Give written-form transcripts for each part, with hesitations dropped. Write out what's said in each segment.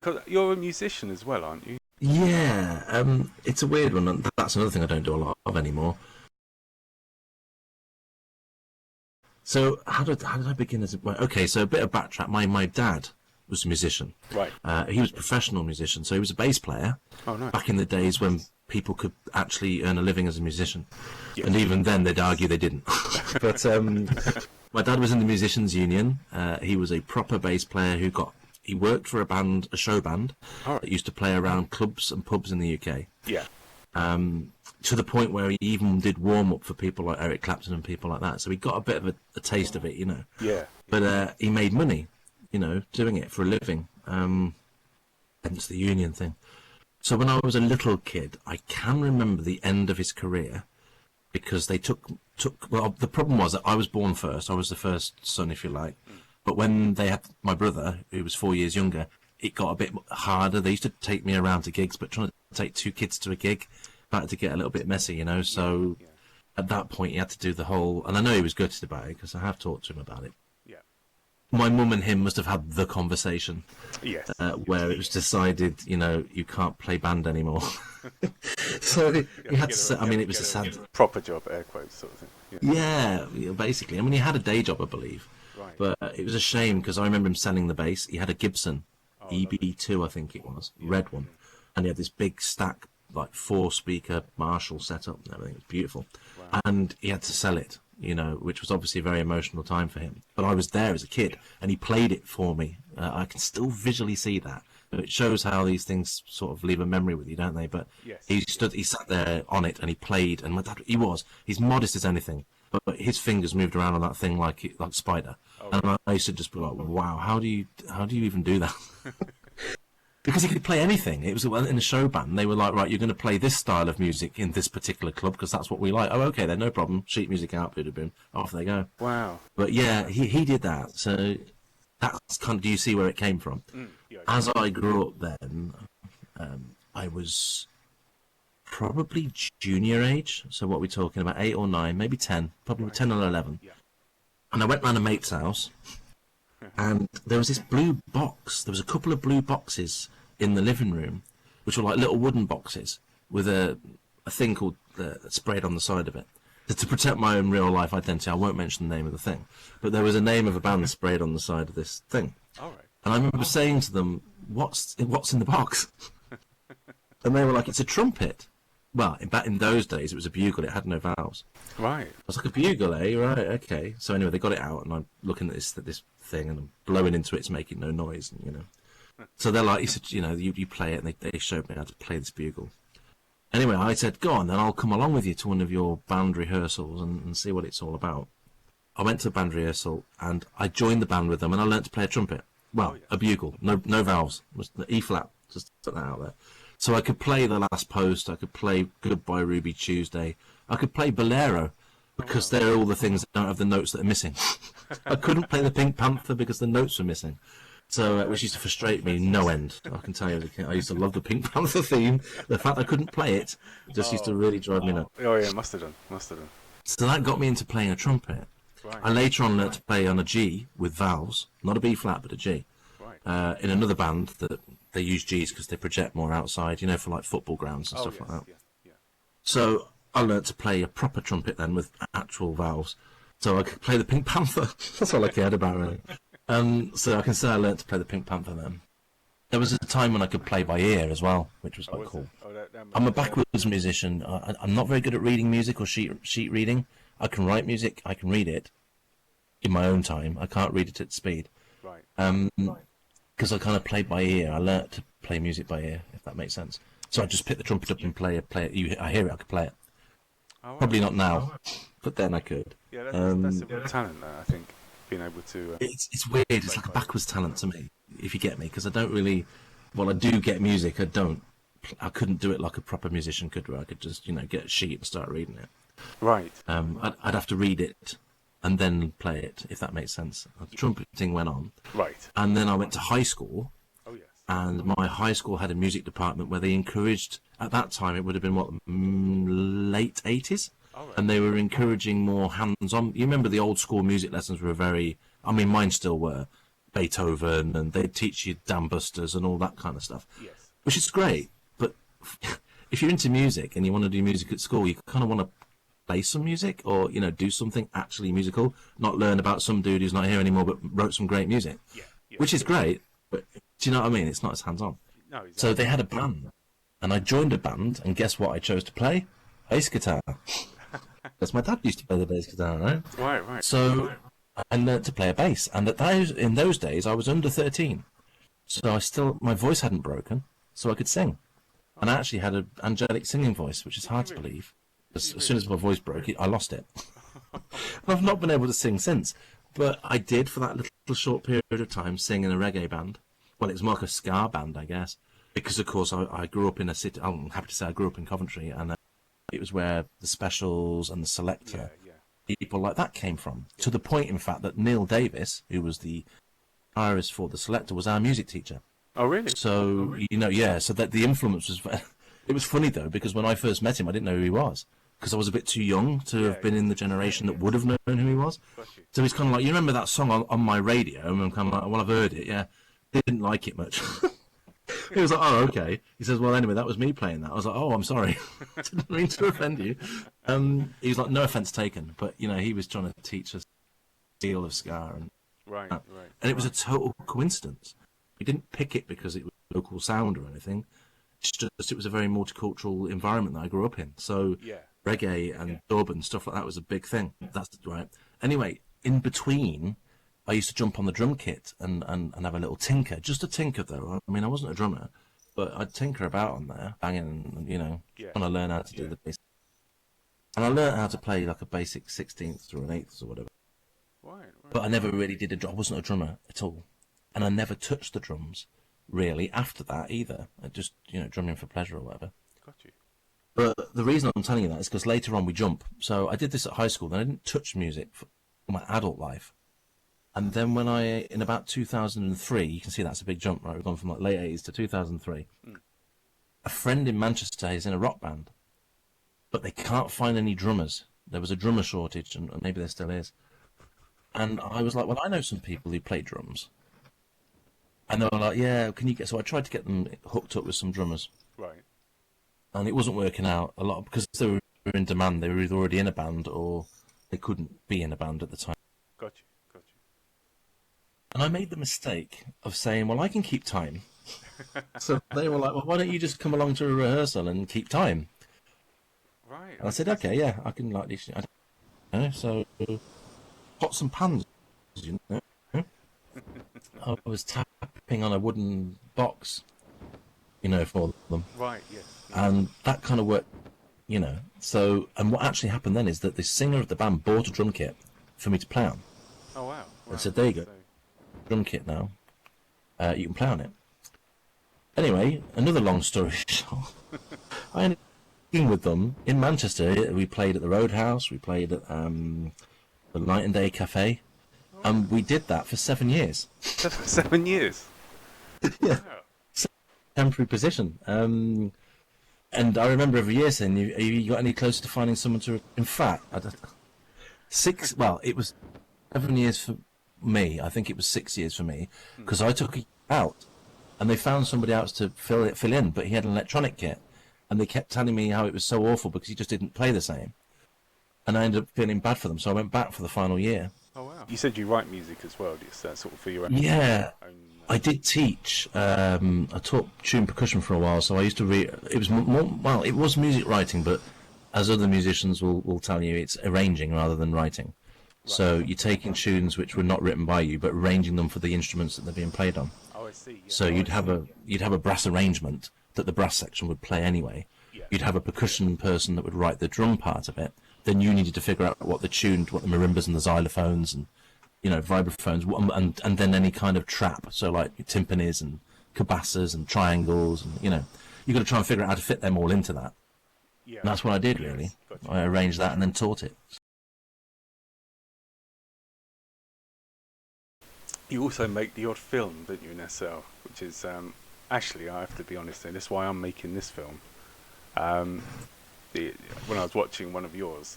'Cause you're a musician as well, aren't you? Yeah, it's a weird one. And that's another thing I don't do a lot of anymore. So how did I begin as a... Well, okay, so a bit of backtrack. My dad was a musician. Right. He was a professional musician, so he was a bass player. Oh, nice. Back in the days when people could actually earn a living as a musician. Yes. And even then they'd argue they didn't. But my dad was in the Musicians Union. He was a proper bass player he worked for a show band that used to play around clubs and pubs in the UK. Yeah. To the point where he even did warm up for people like Eric Clapton and people like that. So he got a bit of a taste of it, you know. Yeah. But he made money, you know, doing it for a living. Hence the union thing. So when I was a little kid, I can remember the end of his career because they took. Well, the problem was that I was born first. I was the first son, if you like. But when they had my brother, who was 4 years younger, it got a bit harder. They used to take me around to gigs, but trying to take two kids to a gig started to get a little bit messy, you know. So at that point, he had to do the whole... And I know he was gutted about it because I have talked to him about it. Yeah. My mum and him must have had the conversation. Yes. Where it was decided, you know, you can't play band anymore. So he had to... I mean, it was a sad... Proper job, air quotes, sort of thing. Yeah, basically. I mean, he had a day job, I believe. Right. But it was a shame because I remember him selling the bass. He had a Gibson EB2, I think it was, red one, and he had this big stack, like 4-speaker Marshall setup and everything. It was beautiful, and he had to sell it, you know, which was obviously a very emotional time for him. But I was there as a kid, and he played it for me. I can still visually see that. It shows how these things sort of leave a memory with you, don't they? But he sat there on it, and he played, and my dad, he's modest as anything. But his fingers moved around on that thing like spider, and I used to just be like, "Wow, how do you even do that?" Because he could play anything. It was in a show band. They were like, "Right, you're going to play this style of music in this particular club because that's what we like." Oh, okay, then no problem. Sheet music out, boom, boom, off they go. Wow. But yeah, he did that. So that's kind of. Do you see where it came from? As I grew up, then I was probably junior age, so what we're talking about, 8 or 9, maybe 10, probably 10 or 11. And I went round a mate's house, and there was this blue box. There was a couple of blue boxes in the living room, which were like little wooden boxes with a thing called sprayed on the side of it. To protect my own real life identity, I won't mention the name of the thing, but there was a name of a band sprayed on the side of this thing. All right. And I remember saying to them, "What's in the box?" And they were like, "It's a trumpet." Well, back in those days, it was a bugle. It had no valves. Right. I was like, "A bugle, eh? Right, okay." So anyway, they got it out, and I'm looking at this thing, and I'm blowing into it. It's making no noise, and, you know. So they're like, "He said, you know, you play it," and they showed me how to play this bugle. Anyway, I said, "Go on, then I'll come along with you to one of your band rehearsals and see what it's all about." I went to a band rehearsal, and I joined the band with them, and I learnt to play a trumpet. Well, a bugle, no valves, it was the E flat. Just put that out there. So I could play The Last Post, I could play Goodbye Ruby Tuesday, I could play Bolero, because they're all the things that don't have the notes that are missing. I couldn't play the Pink Panther because the notes were missing. So, which used to frustrate me no end. I can tell you, I used to love the Pink Panther theme. The fact I couldn't play it just used to really drive me nuts. Oh yeah, must have done. So that got me into playing a trumpet. Right. I later on learnt to play on a G with valves, not a B flat, but a G. Right. In another band that they use Gs because they project more outside, you know, for like football grounds and stuff like that. Yeah. So I learnt to play a proper trumpet then with actual valves. So I could play the Pink Panther. That's all I cared about, really. So I can say I learnt to play the Pink Panther then. There was a time when I could play by ear as well, which was quite cool. I'm a backwards musician. I'm not very good at reading music or sheet reading. I can write music, I can read it in my own time. I can't read it at speed. Right. Because I kind of played by ear. I learnt to play music by ear, if that makes sense. So I just pick the trumpet up and play it. I hear it, I could play it. Oh, Probably not now, but then I could. Yeah, that's a real talent there, I think, being able to... It's weird. It's like a backwards talent to me, if you get me, because I don't really... Well, I do get music. I couldn't do it like a proper musician could, where I could just, you know, get a sheet and start reading it. Right. I'd have to read it and then play it, if that makes sense. The trumpeting went on. Right. And then I went to high school. Oh, yes. And my high school had a music department where they encouraged, at that time it would have been, late 80s? Oh, right. And they were encouraging more hands-on. You remember the old school music lessons were very, I mean, mine still were Beethoven, and they'd teach you dam busters and all that kind of stuff, Yes. which is great. But if you're into music and you want to do music at school, you kind of want to play some music, or do something actually musical, not learn about some dude who's not here anymore but wrote some great music, Yeah. Yeah. which is great. But do you know what I mean? It's not as hands-on. No, exactly. So they had a band, and I joined a band, and guess what I chose to play? Bass guitar. Because my dad used to play the bass guitar, right? Right. So I learned to play a bass, and in those days I was under 13, so my voice hadn't broken, so I could sing, and I actually had an angelic singing voice, which is hard to believe. As soon as my voice broke, I lost it. And I've not been able to sing since, but I did for that little short period of time sing in a reggae band. Well, it was more like a ska band, I guess, because of course I grew up in a city. I'm happy to say I grew up in Coventry, and it was where the Specials and the Selector, people like that came from. To the point, in fact, that Neil Davis, who was the guitarist for the Selector, was our music teacher. Oh, really? So so that the influence was. It was funny though, because when I first met him, I didn't know who he was, because I was a bit too young to have been in the generation that would have known who he was. So he's kind of like, you remember that song on my radio? And I'm kind of like, well, I've heard it, yeah. Didn't like it much. He was like, oh, okay. He says, well, anyway, that was me playing that. I was like, oh, I'm sorry. Didn't mean to offend you. He was like, no offence taken. But, he was trying to teach us a deal of ska. And, Right. and it was a total coincidence. We didn't pick it because it was a local sound or anything. It's just, it was a very multicultural environment that I grew up in. So reggae and dub and stuff like that was a big thing. That's right. Anyway, in between, I used to jump on the drum kit and have a little tinker. Just a tinker, though. I mean, I wasn't a drummer, but I'd tinker about on there, banging and, trying to learn how to do the bass. And I learned how to play like a basic 16th or an 8th or whatever. Right. But I never really did I wasn't a drummer at all. And I never touched the drums, really, after that either. I just, drumming for pleasure or whatever. Got you. But the reason I'm telling you that is because later on we jump. So I did this at high school, then I didn't touch music for my adult life. And then when in about 2003, you can see that's a big jump, right? We've gone from like late 80s to 2003. A friend in Manchester is in a rock band, but they can't find any drummers. There was a drummer shortage, and maybe there still is. And I was like, well, I know some people who play drums. And they were like, yeah, can you get... So I tried to get them hooked up with some drummers. Right. And it wasn't working out a lot, because they were in demand. They were either already in a band or they couldn't be in a band at the time. Got you. And I made the mistake of saying, well, I can keep time. So they were like, well, why don't you just come along to a rehearsal and keep time? Right. And I said, okay, yeah, I can like this. I don't know, so pots and pans, I was tapping on a wooden box, for them. Right, yes. And that kind of worked, So, and what actually happened then is that the singer of the band bought a drum kit for me to play on. Oh, wow. And said, there you go. Drum kit now. You can play on it. Anyway, another long story short. I ended up working with them in Manchester. We played at the Roadhouse. We played at the Night and Day Cafe. And we did that for 7 years. 7 years? Yeah. Wow. Temporary position. And I remember every year saying, have you got any closer to finding someone to... In fact, it was 7 years for me. I think it was 6 years for me, because I took it out and they found somebody else to fill in, but he had an electronic kit, and they kept telling me how it was so awful because he just didn't play the same, and I ended up feeling bad for them, so I went back for the final year. Oh, wow. You said you write music as well, just sort of for your own... Yeah, own, I did teach. I taught tune percussion for a while, so I used to read. It was more, it was music writing, but as other musicians will tell you, it's arranging rather than writing. Right. So you're taking tunes which were not written by you, but arranging them for the instruments that they're being played on. Oh, I see. Yeah. So you'd have a brass arrangement that the brass section would play anyway. Yeah. You'd have a percussion person that would write the drum part of it. Then you needed to figure out what the marimbas and the xylophones and vibraphones, and then any kind of trap. So like timpanis and cabasas and triangles, and you've got to try and figure out how to fit them all into that. Yeah. And that's what I did really. Gotcha. I arranged that and then taught it. You also make the odd film, don't you, in SL, which is actually, I have to be honest, and that's why I'm making this film. When I was watching one of yours,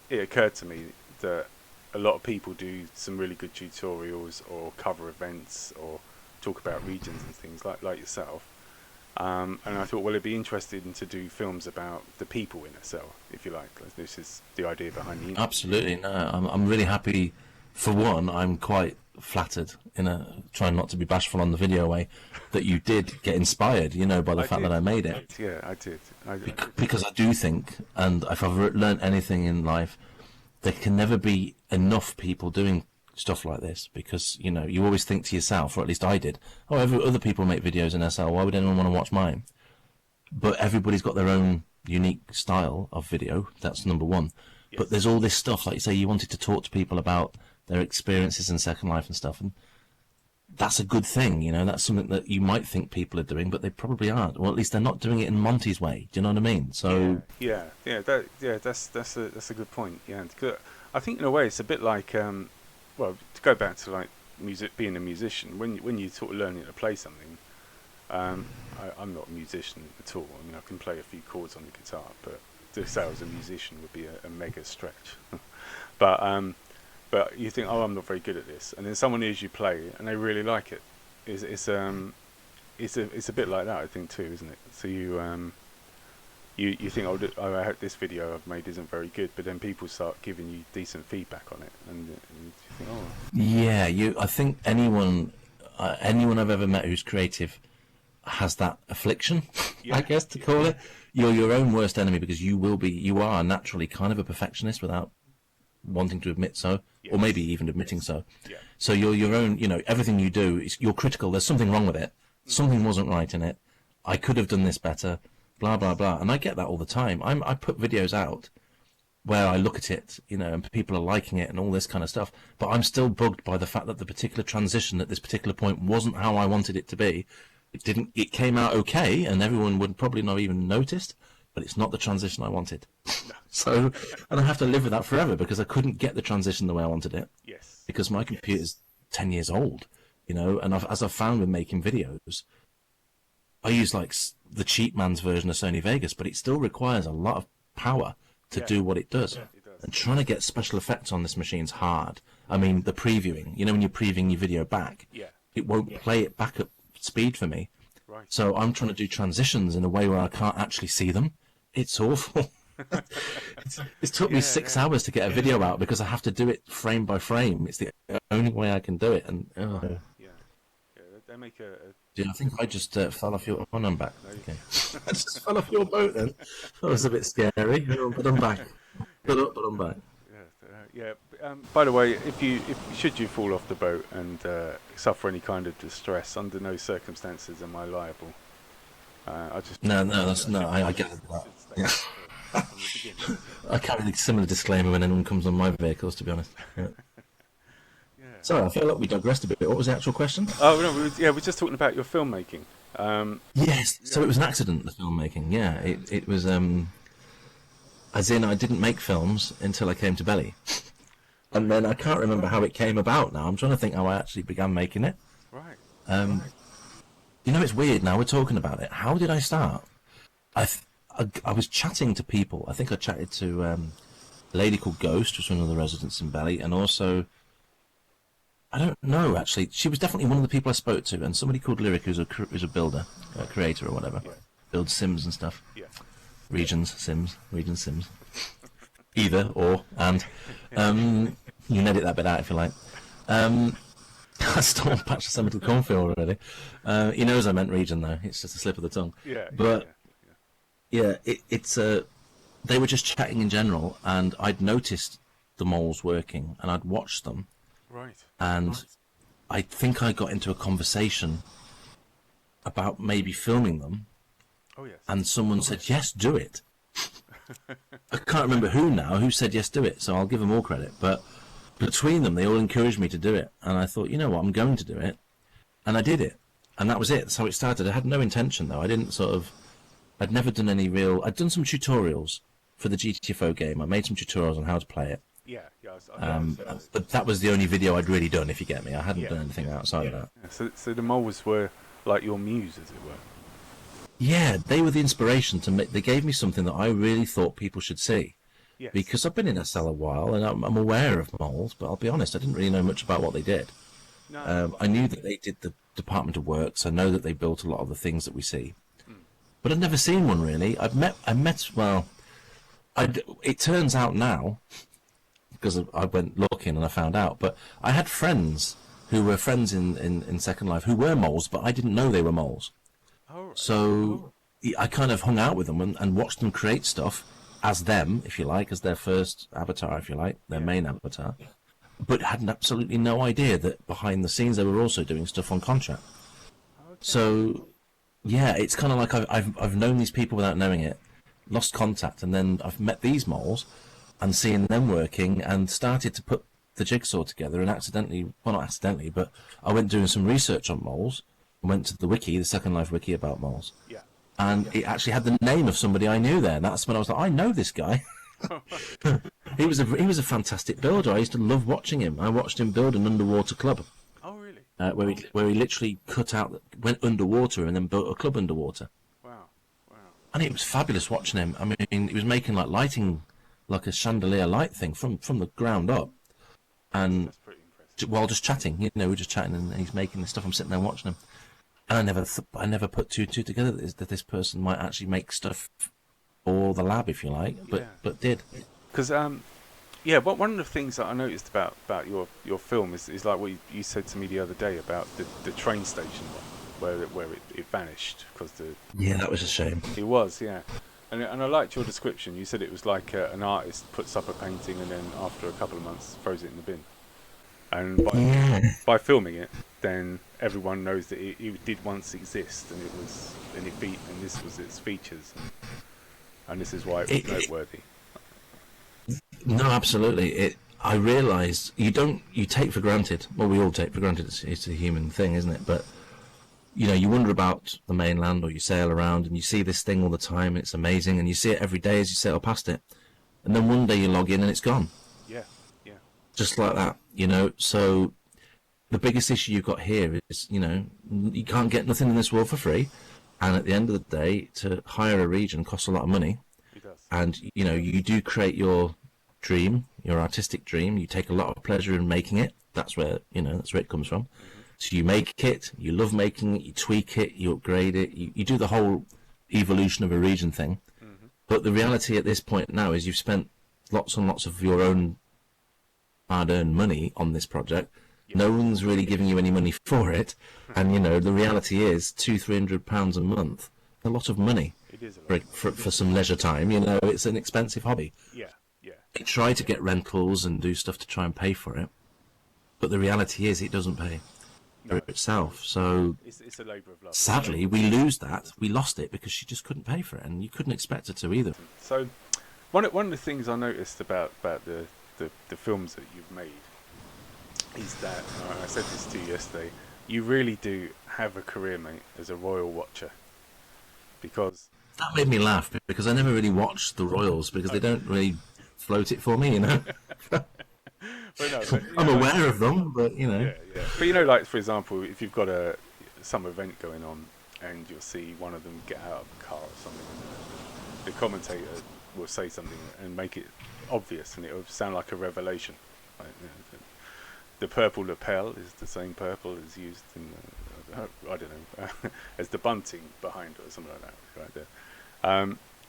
it occurred to me that a lot of people do some really good tutorials or cover events or talk about regions and things like yourself. And I thought, well, it'd be interesting to do films about the people in a cell, if you like. This is the idea behind the interview. Absolutely, no. I'm really happy. For one, I'm quite flattered, trying not to be bashful on the video way, that you did get inspired, by the fact that I made it. Yeah, I did. Because I do think, and if I've learned anything in life, there can never be enough people doing stuff like this, because you always think to yourself, or at least I did, other people make videos in SL, why would anyone want to watch mine? But everybody's got their own unique style of video. That's number one. Yes. But there's all this stuff, like you say, you wanted to talk to people about their experiences in Second Life and stuff, and that's a good thing. That's something that you might think people are doing, but they probably aren't, or at least they're not doing it in Monty's way. Do you know what I mean? So that's a good point. Yeah, I think in a way it's a bit like well, to go back to like music, being a musician, when you sort of learning to play something, I'm not a musician at all. I mean, I can play a few chords on the guitar, but to say I was a musician would be a mega stretch. But you think, I'm not very good at this, and then someone hears you play and they really like it. It's a bit like that, I think, too, isn't it? So you think, I hope this video I've made isn't very good, but then people start giving you decent feedback on it, and you think, yeah, I think anyone I've ever met who's creative has that affliction, I guess to call it. You're your own worst enemy, because you are naturally kind of a perfectionist without wanting to admit so, or maybe even admitting so. Yeah. So you're your own, everything you do, you're critical. There's something wrong with it. Something wasn't right in it. I could have done this better. Blah blah blah, and I get that all the time. I put videos out where I look at it, and people are liking it and all this kind of stuff, but I'm still bugged by the fact that the particular transition at this particular point wasn't how I wanted it to be. It came out okay, and everyone would probably not even noticed, but it's not the transition I wanted. So, and I have to live with that forever, because I couldn't get the transition the way I wanted it. Yes. Because my computer's 10 years old, and as I've found with making videos, I use like the cheap man's version of Sony Vegas, but it still requires a lot of power to do what it does. Yeah, it does. And trying to get special effects on this machine's hard. I mean, the previewing, when you're previewing your video back, it won't play it back at speed for me. Right. So I'm trying to do transitions in a way where I can't actually see them. It's awful. It's took me 6 hours to get a video out, because I have to do it frame by frame. It's the only way I can do it. And they make a I think I just fell off your... Oh, no, I'm back. Okay. I just fell off your boat then. That was a bit scary, but I'm back. But I'm back. By the way, should you fall off the boat and suffer any kind of distress, under no circumstances am I liable. I get that. Yeah. I carry a similar disclaimer when anyone comes on my vehicles, to be honest. Yeah. Sorry, I feel like we digressed a bit. What was the actual question? Oh no, we're just talking about your filmmaking. Yes, so it was an accident, the filmmaking. Yeah, it was. As in, I didn't make films until I came to Belli, and then I can't remember how it came about. Now I'm trying to think how I actually began making it. Right. It's weird. Now we're talking about it. How did I start? I was chatting to people. I think I chatted to a lady called Ghost, who's one of the residents in Belli, and also, I don't know, actually. She was definitely one of the people I spoke to, and somebody called Lyric, who's a builder, a creator or whatever. Yeah. Builds sims and stuff. Yeah. Regions sims. Either, or, and. You can edit that bit out if you like. I stole a patch of cemented cornfield already. He knows I meant region, though. It's just a slip of the tongue. Yeah. But, it's they were just chatting in general, and I'd noticed the moles working, and I'd watched them. Right. And I think I got into a conversation about maybe filming them. Oh, yes. And someone said, yes, do it. I can't remember who said yes, do it, so I'll give them all credit. But between them, they all encouraged me to do it. And I thought, you know what, I'm going to do it. And I did it. And that was it. That's how it started. I had no intention, though. I'd never done any real... I'd done some tutorials for the GTFO game. I made some tutorials on how to play it. Yeah. But that was the only video I'd really done, if you get me. I hadn't done anything outside of that. Yeah. So the moles were like your muse, as it were. Yeah, they were the inspiration to make. They gave me something that I really thought people should see. Yes. because I've been in SL a while and I'm aware of moles, but I'll be honest, I didn't really know much about what they did. No. I knew that they did the Department of Works. I know that they built a lot of the things that we see, but I'd never seen one really. Well, it turns out now, because I went looking and I found out, but I had friends who were friends in Second Life who were moles, but I didn't know they were moles. All right. So I kind of hung out with them and watched them create stuff as them, if you like, as their first avatar, if you like, their main avatar, but had absolutely no idea that behind the scenes they were also doing stuff on contract. Okay. So yeah, it's kind of like I've known these people without knowing it, lost contact, and then I've met these moles and seeing them working and started to put the jigsaw together and accidentally, well not accidentally, but I went doing some research on moles and went to the wiki, the Second Life wiki about moles. Yeah. And it actually had the name of somebody I knew there. And that's when I was like, I know this guy. He was a fantastic builder. I used to love watching him. I watched him build an underwater club. Oh, really? Where he literally went underwater and then built a club underwater. Wow. And it was fabulous watching him. I mean, he was making like lighting, like a chandelier light thing from the ground up. And That's pretty impressive. while just chatting, we're just chatting, and he's making this stuff. I'm sitting there watching him, and I never put two and two together that this person might actually make stuff for the lab, if you like, but did. Because one of the things that I noticed about your film is like what you said to me the other day about the train station one, where it vanished because that was a shame. it was, yeah. And I liked your description. You said it was like an artist puts up a painting and then after a couple of months throws it in the bin. And by filming it, then everyone knows that it did once exist, and this was its features, and this is why it was noteworthy. No, absolutely. I realised you take for granted. Well, we all take for granted. It's a human thing, isn't it? But you wonder about the mainland, or you sail around and you see this thing all the time, and it's amazing, and you see it every day as you sail past it, and then one day you log in and it's gone. Yeah. Just like that, So the biggest issue you've got here is, you can't get nothing in this world for free, and at the end of the day, to hire a region costs a lot of money. It does. And you do create your dream, your artistic dream. You take a lot of pleasure in making it. That's where it comes from. So you make it, you love making it, you tweak it, you upgrade it, you do the whole evolution of a region thing. But the reality at this point now is you've spent lots and lots of your own hard-earned money on this project. No one's really giving you any money for it, and the reality is £200-300 a month, a lot of money. It is a lot. For some leisure time. It's an expensive hobby. Yeah. I try to get rentals and do stuff to try and pay for it, but the reality is it doesn't pay for itself. So it's a labour of love. sadly, we lost it because she just couldn't pay for it, and you couldn't expect her to either. So one of the things I noticed about the films that you've made is that, I said this to you yesterday, you really do have a career, mate, as a royal watcher, because That made me laugh because I never really watched the Royals because they don't really float it for me, I'm aware of them, but Yeah. But like for example, if you've got some event going on and you'll see one of them get out of a car or something, and the commentator will say something and make it obvious, and it will sound like a revelation. Like, the purple lapel is the same purple as used in I don't know as the bunting behind it or something like that, right there.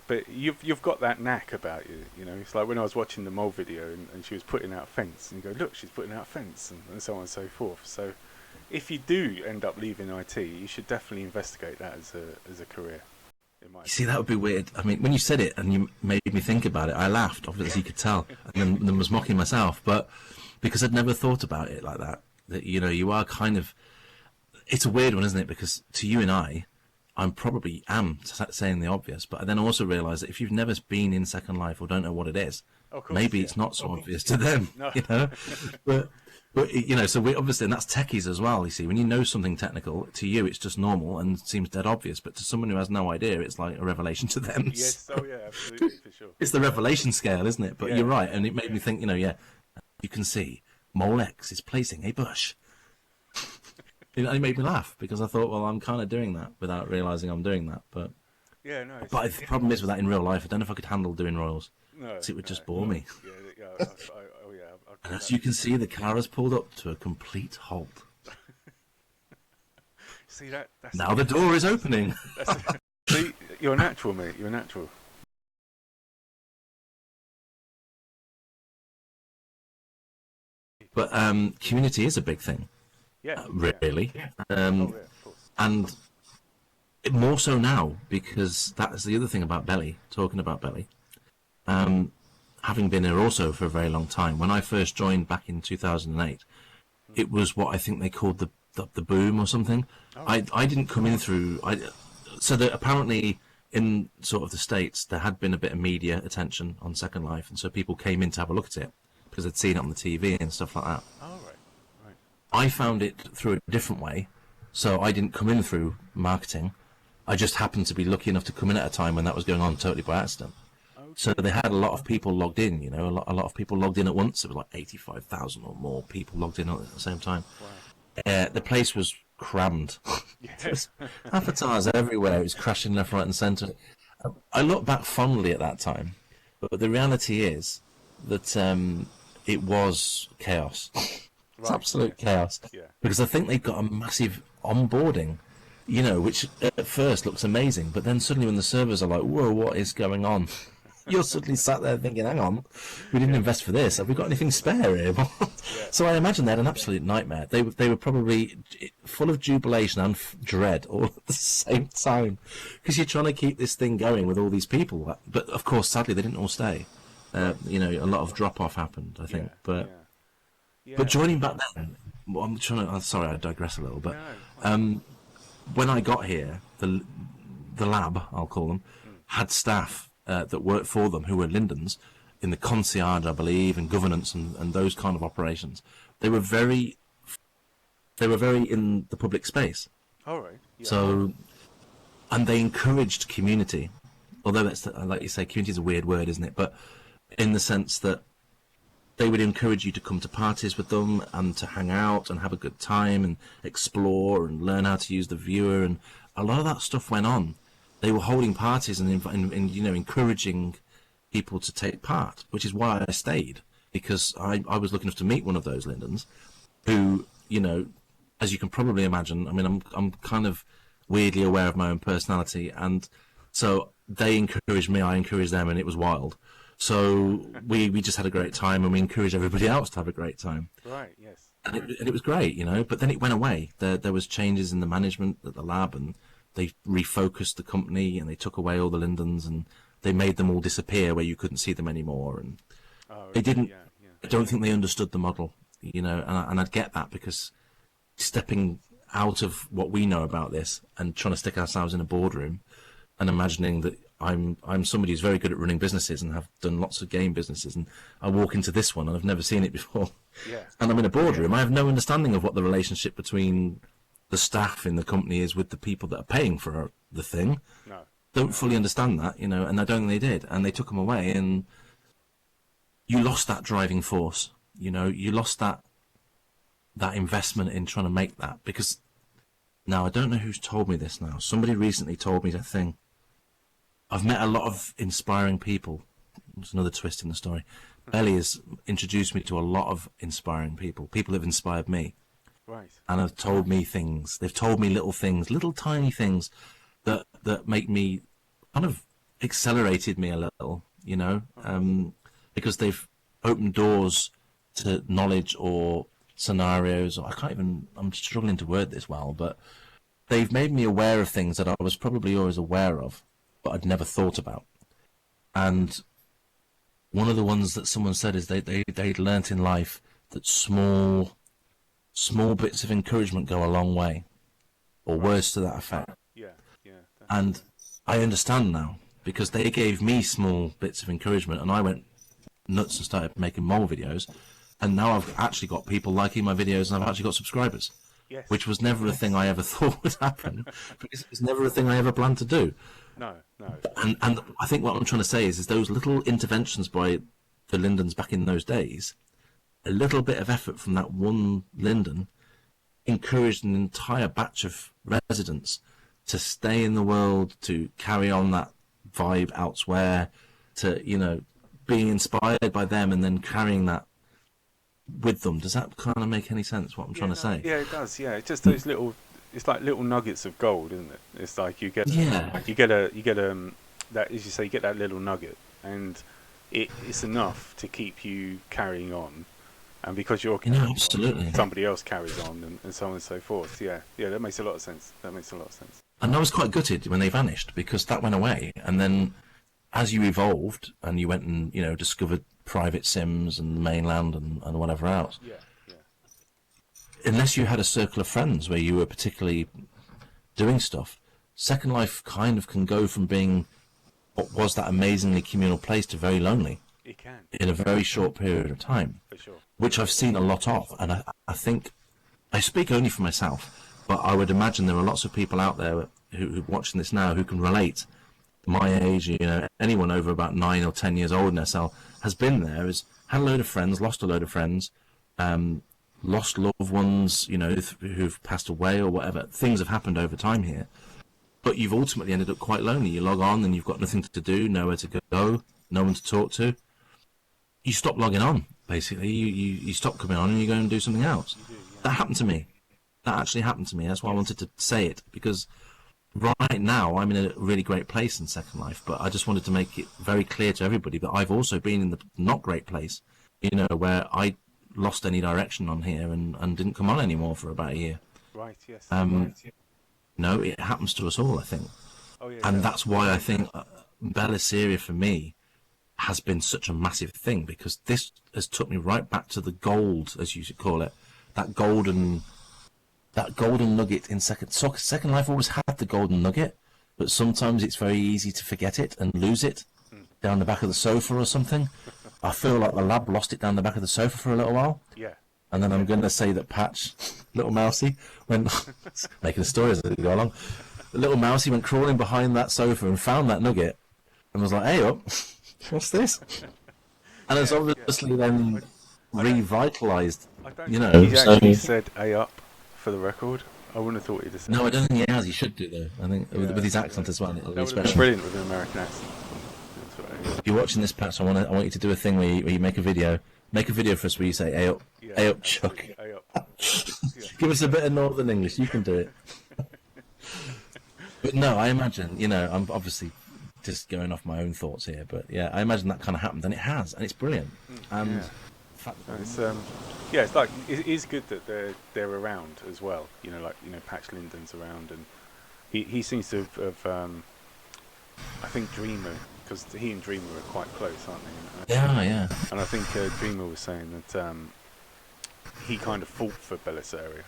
But you've got that knack about you, It's like when I was watching the mole video and she was putting out a fence, and you go, look, she's putting out a fence, and so on and so forth. So if you do end up leaving IT, you should definitely investigate that as a career. You see, that would be weird. I mean, when you said it and you made me think about it, I laughed, obviously you could tell, and then was mocking myself, but because I'd never thought about it like that, you are kind of, it's a weird one, isn't it? Because to you and I'm probably saying the obvious, but I then also realise that if you've never been in Second Life or don't know what it is, maybe it's not so obvious to them, But so we obviously, and that's techies as well. You see, when you know something technical, to you it's just normal and seems dead obvious, but to someone who has no idea, it's like a revelation to them. Yes, absolutely, for sure. It's the revelation scale, isn't it? But you're right, and it made me think. You can see Mole X is placing a bush. It made me laugh because I thought, well, I'm kind of doing that without realising I'm doing that. But Yeah, no. But the problem is with that in real life, I don't know if I could handle doing royals. No, Because it would no, just bore me. Yeah, yeah. Oh, yeah. And as you can see, the car has pulled up to a complete halt. See that? That's now the door is opening. See, you're a natural, mate. You're a natural. But community is a big thing. Yeah. Really. Yeah. Of course. And more so now, because that's the other thing about Belli, talking about Belli. Having been here also for a very long time, when I first joined back in 2008, it was what I think they called the boom or something. Oh. I didn't come in through... so that apparently in sort of the States, there had been a bit of media attention on Second Life, and so people came in to have a look at it, because they'd seen it on the TV and stuff like that. Oh, right. I found it through a different way, so I didn't come in through marketing. I just happened to be lucky enough to come in at a time when that was going on totally by accident. Okay. So they had a lot of people logged in, you know, a lot of people logged in at once. It was like 85,000 or more people logged in at the same time. Wow. The place was crammed. There was avatars everywhere. It was crashing left, right and centre. I look back fondly at that time, but the reality is that it was chaos. It's absolute chaos. Yeah. Because I think they've got a massive onboarding, you know, which at first looks amazing, but then suddenly when the servers are like, whoa, what is going on? You're suddenly sat there thinking, hang on, we didn't invest for this. Have we got anything spare here? So I imagine they had an absolute nightmare. They were probably full of jubilation and dread all at the same time, because you're trying to keep this thing going with all these people. But of course, sadly, they didn't all stay. You know, a lot of drop-off happened, I think. But joining back then, I'm sorry, I digress a little, but when I got here, the lab, I'll call them, had staff that worked for them who were Lindens in the concierge, I believe, and governance and those kind of operations. They were very in the public space. All right. Yeah. So, and they encouraged community, although that's, like you say, community is a weird word, isn't it? But in the sense that they would encourage you to come to parties with them and to hang out and have a good time and explore and learn how to use the viewer, and a lot of that stuff went on. They were holding parties and you know, encouraging people to take part, which is why I stayed, because I was lucky enough to meet one of those Lindens who, you know, as you can probably imagine, I mean, I'm kind of weirdly aware of my own personality, and so they encouraged me, I encouraged them, and it was wild. So we just had a great time, and we encouraged everybody else to have a great time. Right, yes. And it was great, you know, but then it went away. There was changes in the management at the lab, and they refocused the company, and they took away all the Lindens, and they made them all disappear where you couldn't see them anymore. And they didn't. I don't think they understood the model, you know, and I'd get that, because stepping out of what we know about this and trying to stick ourselves in a boardroom and imagining that I'm somebody who's very good at running businesses and have done lots of game businesses, and I walk into this one and I've never seen it before. Yeah. And I'm in a boardroom. I have no understanding of what the relationship between the staff in the company is with the people that are paying for the thing. No. Don't fully understand that, you know, and I don't think they did. And they took them away, and you lost that driving force, you know, you lost that investment in trying to make that. Because now, I don't know who's told me this now. Somebody recently told me that thing. I've met a lot of inspiring people. There's another twist in the story. Belli has introduced me to a lot of inspiring people. People have inspired me. Right. And have told me things. They've told me little things, little tiny things that make me kind of accelerated me a little, you know, because they've opened doors to knowledge or scenarios, or I'm struggling to word this well, but they've made me aware of things that I was probably always aware of, but I'd never thought about. And one of the ones that someone said is they'd learnt in life that small bits of encouragement go a long way, or words to that effect. Yeah. And I understand now, because they gave me small bits of encouragement, and I went nuts and started making mole videos, and now I've actually got people liking my videos, and I've actually got subscribers. Yes. Which was never a thing I ever thought would happen, because it was never a thing I ever planned to do. No. And I think what I'm trying to say is those little interventions by the Lindens back in those days, a little bit of effort from that one Linden encouraged an entire batch of residents to stay in the world, to carry on that vibe elsewhere, to, you know, being inspired by them and then carrying that with them. Does that kind of make any sense, what I'm trying to say? Yeah, it does. Yeah, it's just those little. It's like little nuggets of gold, isn't it? It's like you get that, as you say, you get that little nugget, and it's enough to keep you carrying on. And because you're carrying absolutely on, somebody else carries on, and so on and so forth. Yeah, that makes a lot of sense. And I was quite gutted when they vanished, because that went away. And then as you evolved and you went and, you know, discovered private sims and mainland and whatever else, unless you had a circle of friends where you were particularly doing stuff, Second Life kind of can go from being what was that amazingly communal place to very lonely. It can. In a very short period of time. For sure. Which I've seen a lot of. And I think, I speak only for myself, but I would imagine there are lots of people out there who are watching this now who can relate. My age, you know, anyone over about 9 or 10 years old in SL has been there, has had a load of friends, lost a load of friends, lost loved ones, you know, who've passed away or whatever. Things have happened over time here. But you've ultimately ended up quite lonely. You log on and you've got nothing to do, nowhere to go, no one to talk to. You stop logging on, basically. You stop coming on and you go and do something else. That happened to me. That actually happened to me. That's why I wanted to say it, because right now I'm in a really great place in Second Life, but I just wanted to make it very clear to everybody that I've also been in the not great place, you know, where I lost any direction on here and didn't come on anymore for about a year. Right, yes. No, it happens to us all, I think. And that's why I think Bellersaria for me has been such a massive thing, because this has took me right back to the gold, as you should call it, that golden nugget in Second Life always had the golden nugget, but sometimes it's very easy to forget it and lose it down the back of the sofa or something. I feel like the lab lost it down the back of the sofa for a little while. Yeah. And then I'm going to say that Patch, little mousy, went making a story as we go along. The little mousy went crawling behind that sofa and found that nugget and was like, "Hey up, what's this?" And it's obviously then revitalised, you know. He actually said "A up" for the record. I wouldn't have thought he'd have said. No, I don't think he has. He should do though. I think with his accent as well. It'll be special. Brilliant with an American accent. If you're watching this, Patch, I want you to do a thing where you make a video. Make a video for us where you say "A up, A up, Chuck." A up. Give us a bit of Northern English. You can do it. But no, I imagine, you know, I'm obviously just going off my own thoughts here, but yeah, I imagine that kind of happened, and it has, and it's brilliant. And it's like it is good that they're around as well. You know, like, you know, Patch Linden's around, and he seems to have I think Dreamer, because he and Dreamer are quite close, aren't they? Yeah. And I think Dreamer was saying that he kind of fought for Bellersaria,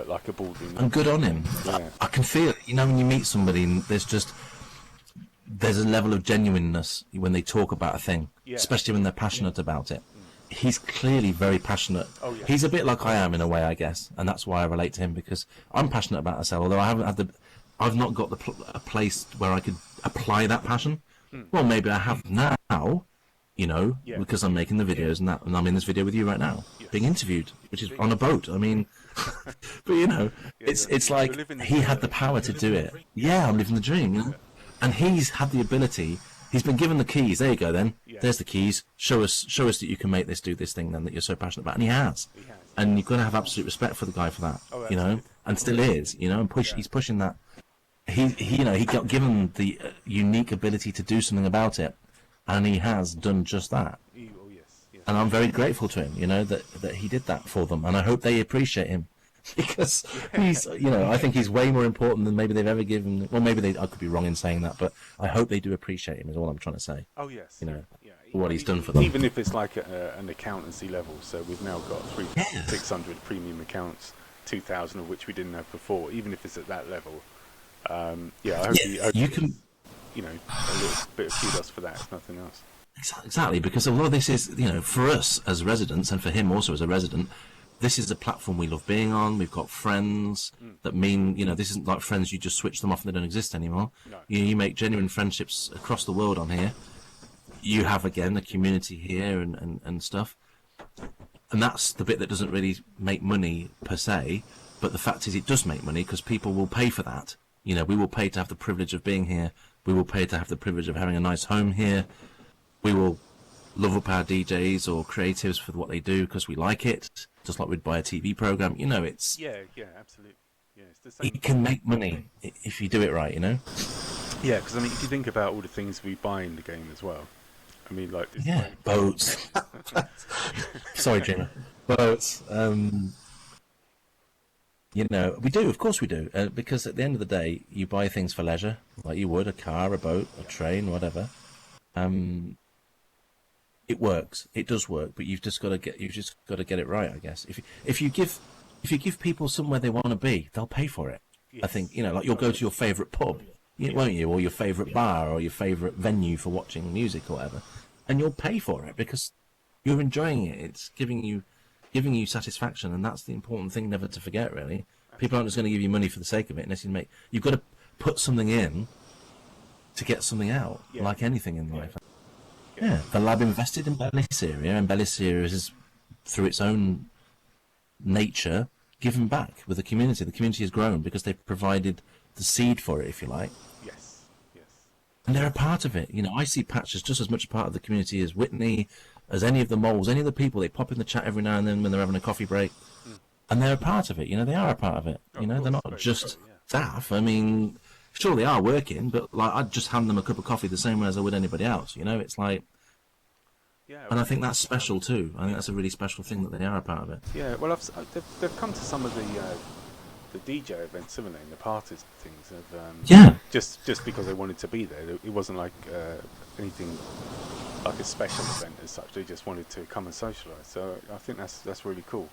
like a balding. And good on him. Yeah. I can feel it. You know, when you meet somebody, there's a level of genuineness when they talk about a thing, especially when they're passionate about it. He's clearly very passionate. Oh, yeah. He's a bit like I am in a way, I guess, and that's why I relate to him, because I'm passionate about SL, although I've not got a place where I could apply that passion. Well, maybe I have now, you know, because I'm making the videos and I'm in this video with you right now, being interviewed, which is on a boat. I mean, but you know, it's like he had the power to do it. Yeah, I'm living the dream, you know? And he's had the ability. He's been given the keys. There you go. Then there's the keys. Show us that you can make this do this thing then that you're so passionate about. And he has. And you've got to have absolute respect for the guy for that. You know, and still is. You know, and he's pushing that. He got given the unique ability to do something about it, and he has done just that. And I'm very grateful to him, you know, that he did that for them, and I hope they appreciate him, because he's, you know, I think he's way more important than maybe they've ever given. Well, I could be wrong in saying that, but I hope they do appreciate him. Is all I'm trying to say. Oh yes. You know, what he's done for them. Even if it's like an accountancy level, so we've now got 600 premium accounts, 2,000 of which we didn't have before. Even if it's at that level. I hope you can, you know, a little bit of kudos for that, if nothing else. Exactly, because a lot of this is, you know, for us as residents, and for him also as a resident, this is a platform we love being on. We've got friends that mean, you know, this isn't like friends you just switch them off and they don't exist anymore. No. You make genuine friendships across the world on here. You have, again, a community here and stuff. And that's the bit that doesn't really make money per se, but the fact is it does make money because people will pay for that. You know, we will pay to have the privilege of being here. We will pay to have the privilege of having a nice home here. We will love up our DJs or creatives for what they do because we like it, just like we'd buy a TV program. You know, it's absolutely. Yeah, it's the same. You can make money if you do it right. You know. Yeah, because I mean, if you think about all the things we buy in the game as well, I mean, like boats. Sorry, Gina. Boats. You know, we do. Of course, we do. Because at the end of the day, you buy things for leisure, like you would a car, a boat, a train, whatever. It works. It does work, but you've just got to get it right, I guess. If you give people somewhere they want to be, they'll pay for it. Yes. I think, you know, like you'll go to your favourite pub, won't you, or your favourite bar, or your favourite venue for watching music or whatever, and you'll pay for it because you're enjoying it. It's giving you satisfaction, and that's the important thing never to forget. Really, people aren't just going to give you money for the sake of it, unless you've got to put something in to get something out, like anything in life. Yeah, the lab invested in Bellersaria, and Bellersaria is, through its own nature, given back with the community. The community has grown because they've provided the seed for it, if you like. Yes. And they're a part of it. You know, I see Patch as just as much a part of the community as Whitney, as any of the moles, any of the people. They pop in the chat every now and then when they're having a coffee break, and they're a part of it. You know, they are a part of it. You know, they're not just staff. I mean, sure they are working, but like I'd just hand them a cup of coffee the same way as I would anybody else. You know, it's like, and I think that's special too. I think that's a really special thing that they are a part of it. Yeah, well, they've come to some of the DJ events, haven't they? And the parties and things. Just because they wanted to be there. It wasn't like anything like a special event as such. They just wanted to come and socialise. So I think that's really cool.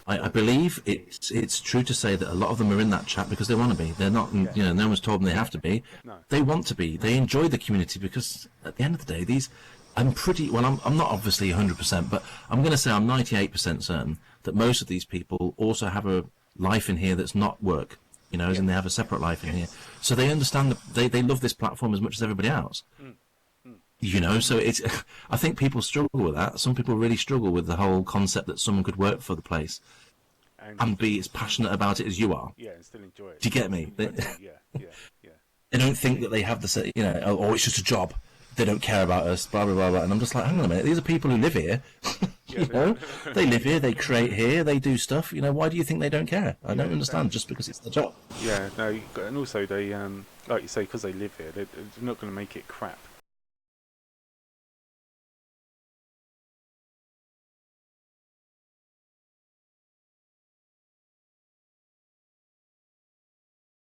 I believe it's true to say that a lot of them are in that chat because they want to be. They're not, you know, no one's told them they have to be. No. They want to be. They enjoy the community because at the end of the day, I'm not obviously 100%, but I'm going to say I'm 98% certain that most of these people also have a life in here that's not work, you know, and they have a separate life in here. So they understand that they love this platform as much as everybody else. You know, so I think people struggle with that. Some people really struggle with the whole concept that someone could work for the place and be as passionate about it as you are. Yeah, and still enjoy it. Do you get me? Yeah. They don't think that they have the, you know, oh, it's just a job. They don't care about us, blah, blah, blah, blah. And I'm just like, hang on a minute. These are people who live here. You know, they live here, they create here, they do stuff. You know, why do you think they don't care? I don't understand, just because it's the job. Yeah, no, and also they, like you say, because they live here, they're not going to make it crap.